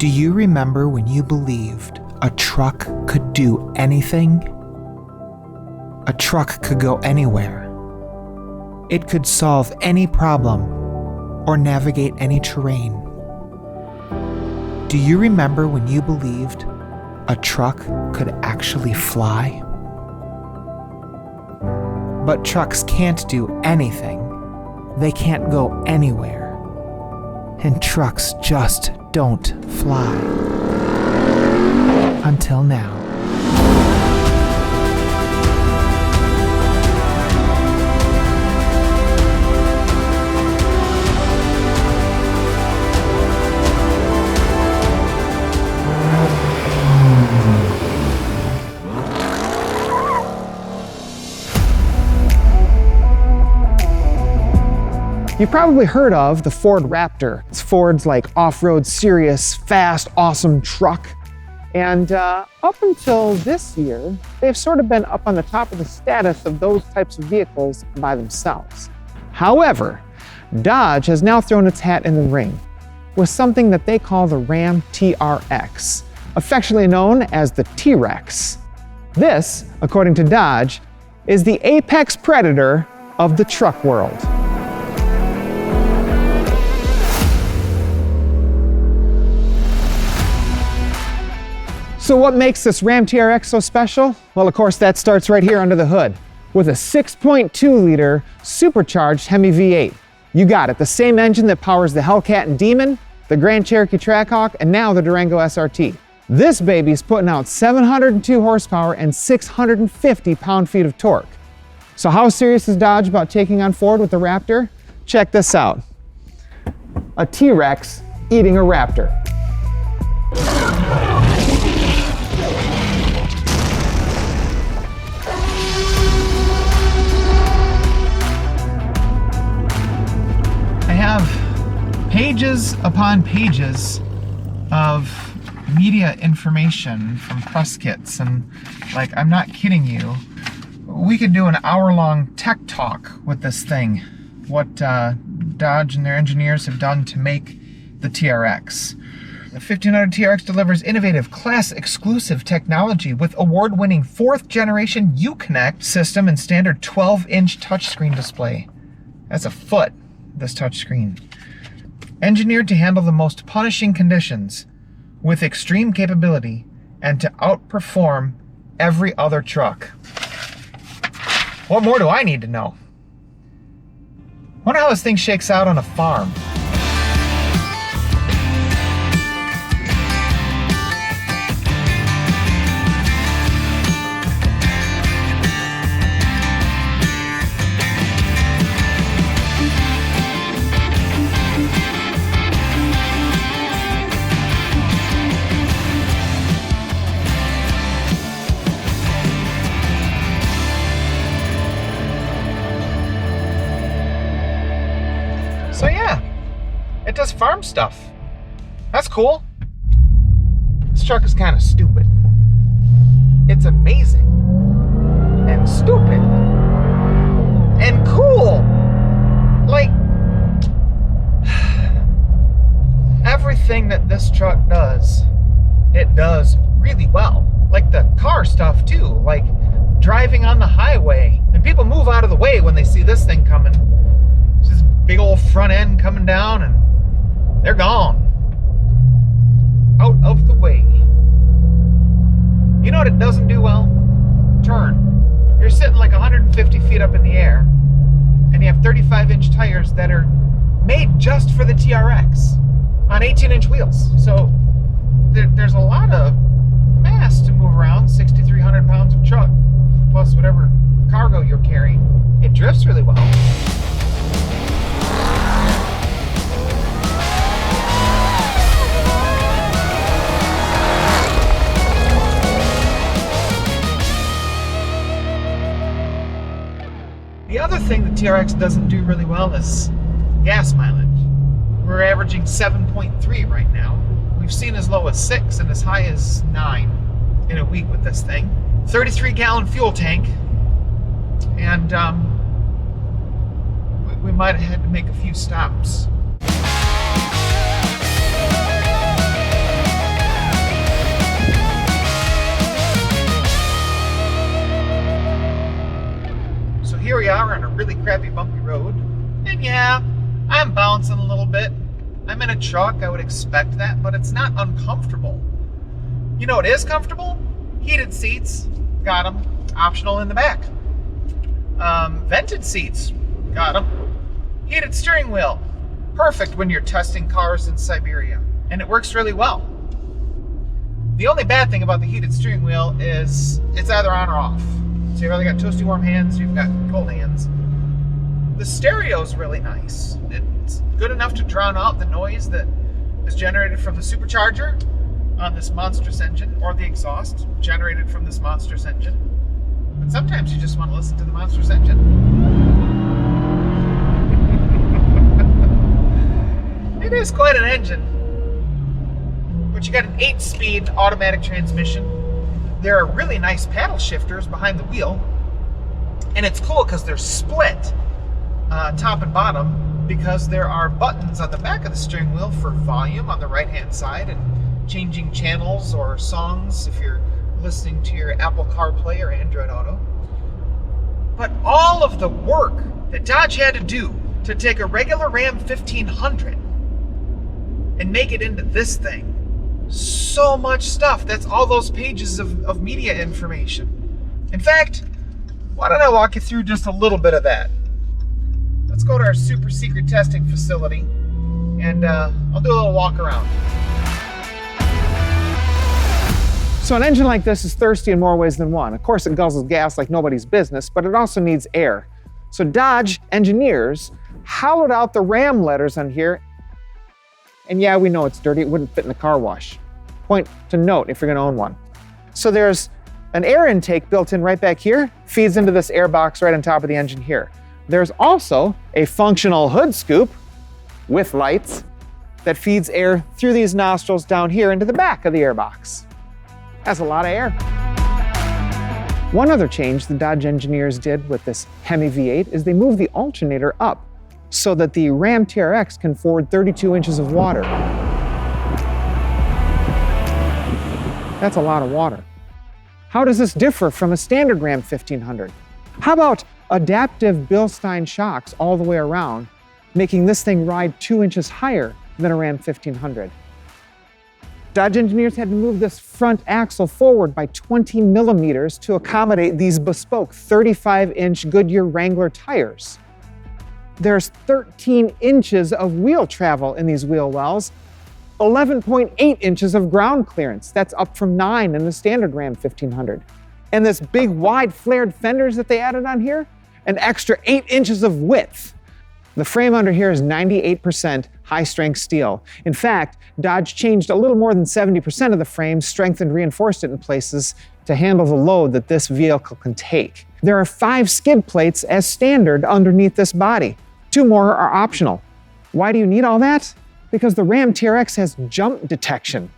Do you remember when you believed a truck could do anything? A truck could go anywhere. It could solve any problem or navigate any terrain. Do you remember when you believed a truck could actually fly? But trucks can't do anything. They can't go anywhere. And trucks just don't fly. Until now. You've probably heard of the Ford Raptor. It's Ford's like off-road, serious, fast, awesome truck. And up until this year, they've sort of been up on the top of the status of those types of vehicles by themselves. However, Dodge has now thrown its hat in the ring with something that they call the Ram TRX, affectionately known as the T-Rex. This, according to Dodge, is the apex predator of the truck world. So what makes this Ram TRX so special? Well, of course, that starts right here under the hood with a 6.2-liter supercharged Hemi V8. You got it, the same engine that powers the Hellcat and Demon, the Grand Cherokee Trackhawk, and now the Durango SRT. This baby's putting out 702 horsepower and 650 pound-feet of torque. So how serious is Dodge about taking on Ford with the Raptor? Check this out. A T-Rex eating a Raptor. I have pages upon pages of media information from press kits, and like, I'm not kidding you. We could do an hour-long tech talk with this thing. What Dodge and their engineers have done to make the TRX. The 1500 TRX delivers innovative, class-exclusive technology with award-winning 4th-generation Uconnect system and standard 12-inch touchscreen display. That's a foot, this touchscreen. Engineered to handle the most punishing conditions with extreme capability and to outperform every other truck. What more do I need to know? Wonder how this thing shakes out on a farm. So yeah, it does farm stuff. That's cool. This truck is kind of stupid. It's amazing and stupid and cool. Like, everything that this truck does, it does really well. Like the car stuff too, like driving on the highway. And people move out of the way when they see this thing coming. This big old front end coming down and they're gone. Out of the way. You know what it doesn't do well? Turn. You're sitting like 150 feet up in the air and you have 35-inch tires that are made just for the TRX on 18-inch wheels. So there's a lot of mass to move around, 6,300 pounds of truck, plus whatever cargo you're carrying. It drifts really well. The other thing the TRX doesn't do really well is gas mileage. We're averaging 7.3 right now. We've seen as low as 6 and as high as 9 in a week with this thing. 33-gallon fuel tank, and we might have had to make a few stops. truck, I would expect that, but it's not uncomfortable. You know what is comfortable? Heated seats, got them. Optional in the back. Vented seats, got them. Heated steering wheel, perfect when you're testing cars in Siberia, and it works really well. The only bad thing about the heated steering wheel is it's either on or off. So you've either got toasty warm hands, you've got cold hands. The stereo's really nice. It's good enough to drown out the noise that is generated from the supercharger on this monstrous engine, or the exhaust generated from this monstrous engine. But sometimes you just want to listen to the monstrous engine. It is quite an engine. But you got an 8-speed automatic transmission. There are really nice paddle shifters behind the wheel. And it's cool because they're split top and bottom, because there are buttons on the back of the steering wheel for volume on the right-hand side and changing channels or songs if you're listening to your Apple CarPlay or Android Auto. But all of the work that Dodge had to do to take a regular Ram 1500 and make it into this thing, so much stuff. That's all those pages of media information. In fact, why don't I walk you through just a little bit of that? Let's go to our super secret testing facility, and I'll do a little walk around. So an engine like this is thirsty in more ways than one. Of course, it guzzles gas like nobody's business, but it also needs air. So Dodge engineers hollowed out the Ram letters on here. And yeah, we know it's dirty. It wouldn't fit in the car wash. Point to note if you're going to own one. So there's an air intake built in right back here, feeds into this air box right on top of the engine here. There's also a functional hood scoop with lights that feeds air through these nostrils down here into the back of the airbox. That's a lot of air. One other change the Dodge engineers did with this Hemi V8 is they moved the alternator up so that the Ram TRX can forward 32 inches of water. That's a lot of water. How does this differ from a standard Ram 1500? How about adaptive Bilstein shocks all the way around, making this thing ride 2 inches higher than a Ram 1500? Dodge engineers had to move this front axle forward by 20 millimeters to accommodate these bespoke 35-inch Goodyear Wrangler tires. There's 13 inches of wheel travel in these wheel wells, 11.8 inches of ground clearance. That's up from 9 in the standard Ram 1500. And this big wide flared fenders that they added on here, an extra 8 inches of width. The frame under here is 98% high-strength steel. In fact, Dodge changed a little more than 70% of the frame, strengthened, reinforced it in places to handle the load that this vehicle can take. There are 5 skid plates as standard underneath this body. 2 more are optional. Why do you need all that? Because the Ram TRX has jump detection.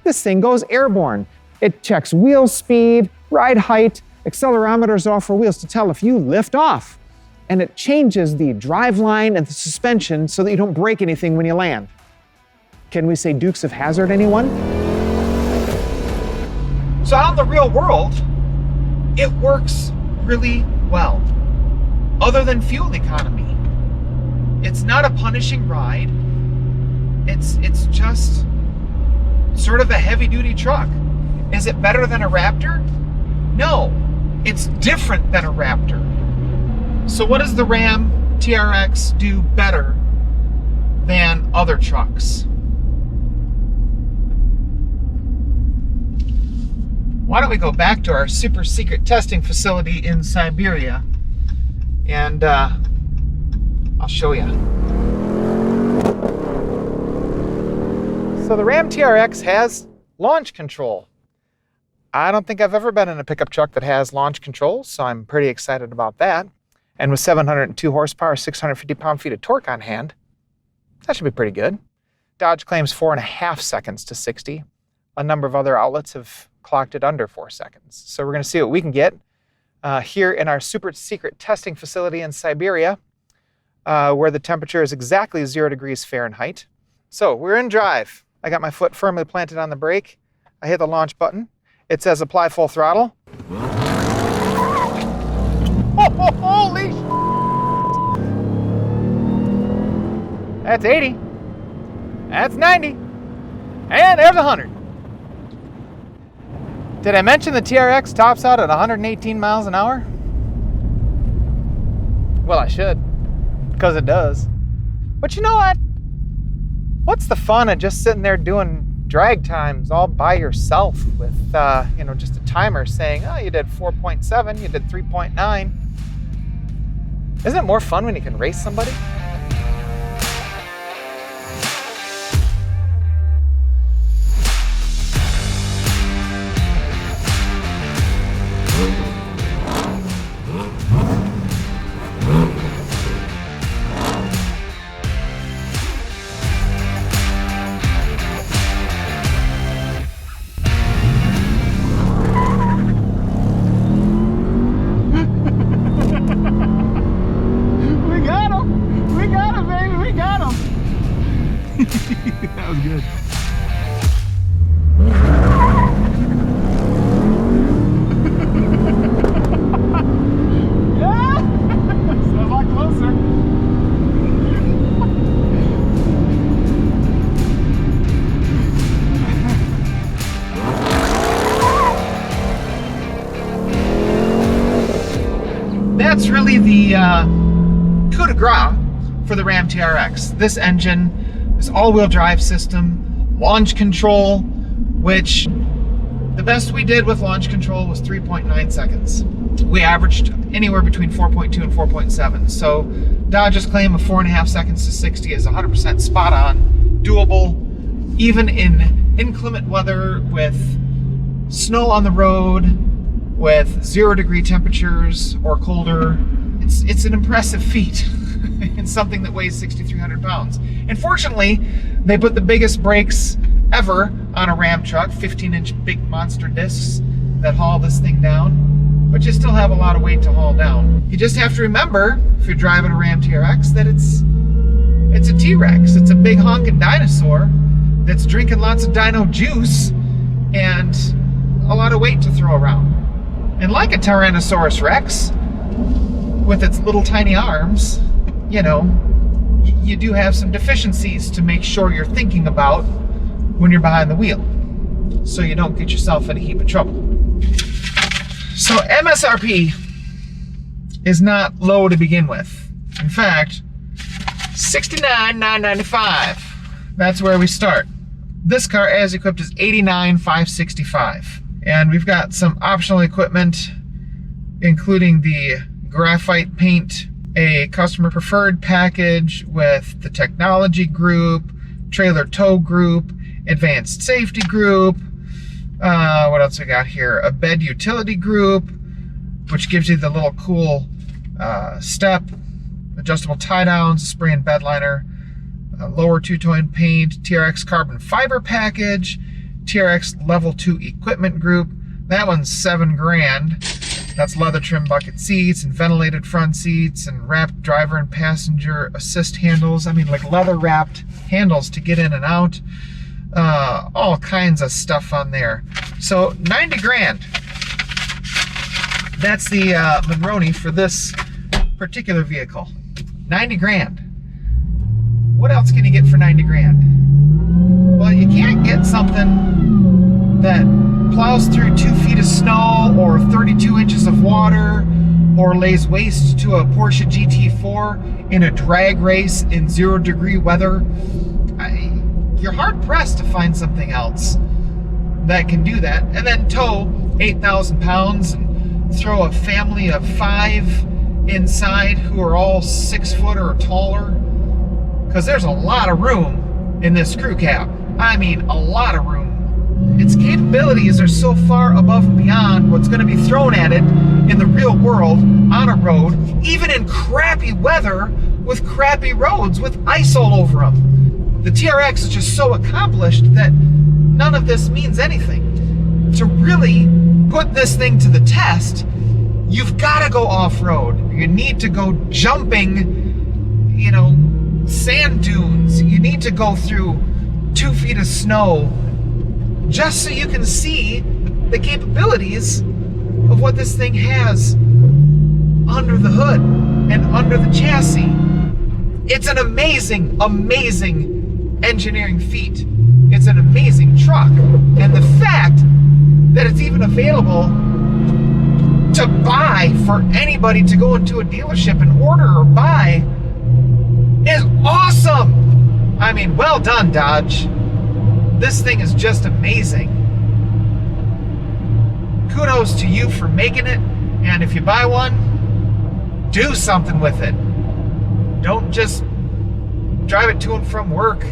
This thing goes airborne. It checks wheel speed, ride height, accelerometers off for wheels to tell if you lift off. And it changes the driveline and the suspension so that you don't break anything when you land. Can we say Dukes of Hazzard, anyone? So out in the real world, it works really well. Other than fuel economy. It's not a punishing ride. It's just sort of a heavy-duty truck. Is it better than a Raptor? No, it's different than a Raptor. So what does the Ram TRX do better than other trucks? Why don't we go back to our super secret testing facility in Siberia, and I'll show you. So the Ram TRX has launch control. I don't think I've ever been in a pickup truck that has launch control, so I'm pretty excited about that. And with 702 horsepower, 650 pound-feet of torque on hand, that should be pretty good. Dodge claims 4.5 seconds to 60. A number of other outlets have clocked it under 4 seconds. So we're going to see what we can get here in our super secret testing facility in Siberia, where the temperature is exactly 0 degrees Fahrenheit. So we're in drive. I got my foot firmly planted on the brake. I hit the launch button. It says apply full throttle. Oh, holy sh**. That's 80. That's 90. And there's 100. Did I mention the TRX tops out at 118 miles an hour? Well, I should, because it does. But you know what? What's the fun of just sitting there doing drag times all by yourself with, just a timer saying, oh, you did 4.7, you did 3.9. Isn't it more fun when you can race somebody? That was good. Yeah! That's a lot closer. That's really the coup de grace for the Ram TRX. This engine, this all-wheel drive system, launch control, which the best we did with launch control was 3.9 seconds. We averaged anywhere between 4.2 and 4.7. So Dodge's claim of 4.5 seconds to 60 is 100% spot on, doable, even in inclement weather with snow on the road, with 0-degree temperatures or colder. It's an impressive feat. It's something that weighs 6,300 pounds. And fortunately, they put the biggest brakes ever on a Ram truck, 15-inch big monster discs that haul this thing down, but you still have a lot of weight to haul down. You just have to remember, if you're driving a Ram TRX, that it's a T-Rex. It's a big honking dinosaur that's drinking lots of dino juice and a lot of weight to throw around. And like a Tyrannosaurus Rex, with its little tiny arms, you do have some deficiencies to make sure you're thinking about when you're behind the wheel, so you don't get yourself in a heap of trouble. So MSRP is not low to begin with. In fact, $69,995. That's where we start. This car, as equipped, is $89,565. And we've got some optional equipment, including the graphite paint, a customer preferred package with the technology group, trailer tow group, advanced safety group. What else we got here? A bed utility group, which gives you the little cool step, adjustable tie downs, spray and bed liner, lower two-tone paint, TRX carbon fiber package, TRX level 2 equipment group. That one's $7,000. That's leather trim bucket seats and ventilated front seats and wrapped driver and passenger assist handles. I mean, like leather wrapped handles to get in and out. All kinds of stuff on there. So $90,000. That's the Monroney for this particular vehicle. $90,000. What else can you get for $90,000? Well, you can't get something that plows through 2 feet of snow or 32 inches of water or lays waste to a Porsche GT4 in a drag race in 0-degree weather. You're hard pressed to find something else that can do that. And then tow 8,000 pounds and throw a family of 5 inside who are all 6 foot or taller. Because there's a lot of room in this crew cab. I mean, a lot of room. Its capabilities are so far above and beyond what's going to be thrown at it in the real world on a road, even in crappy weather with crappy roads with ice all over them. The TRX is just so accomplished that none of this means anything. To really put this thing to the test, you've got to go off-road. You need to go jumping, sand dunes. You need to go through 2 feet of snow just so you can see the capabilities of what this thing has under the hood and under the chassis. It's an amazing, amazing engineering feat. It's an amazing truck. And the fact that it's even available to buy for anybody to go into a dealership and order or buy is awesome. I mean, well done, Dodge. This thing is just amazing. Kudos to you for making it. And if you buy one, do something with it. Don't just drive it to and from work.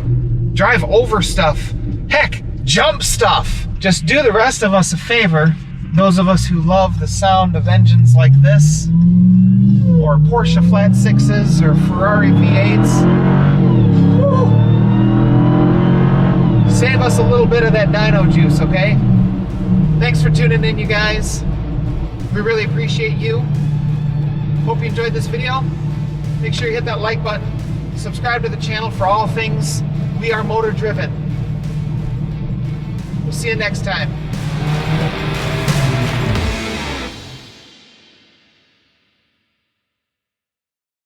Drive over stuff. Heck, jump stuff. Just do the rest of us a favor. Those of us who love the sound of engines like this, or Porsche flat sixes, or Ferrari V8s. Woo. Save us a little bit of that dyno juice, okay? Thanks for tuning in, you guys. We really appreciate you. Hope you enjoyed this video. Make sure you hit that like button. Subscribe to the channel for all things We Are Motor Driven. We'll see you next time.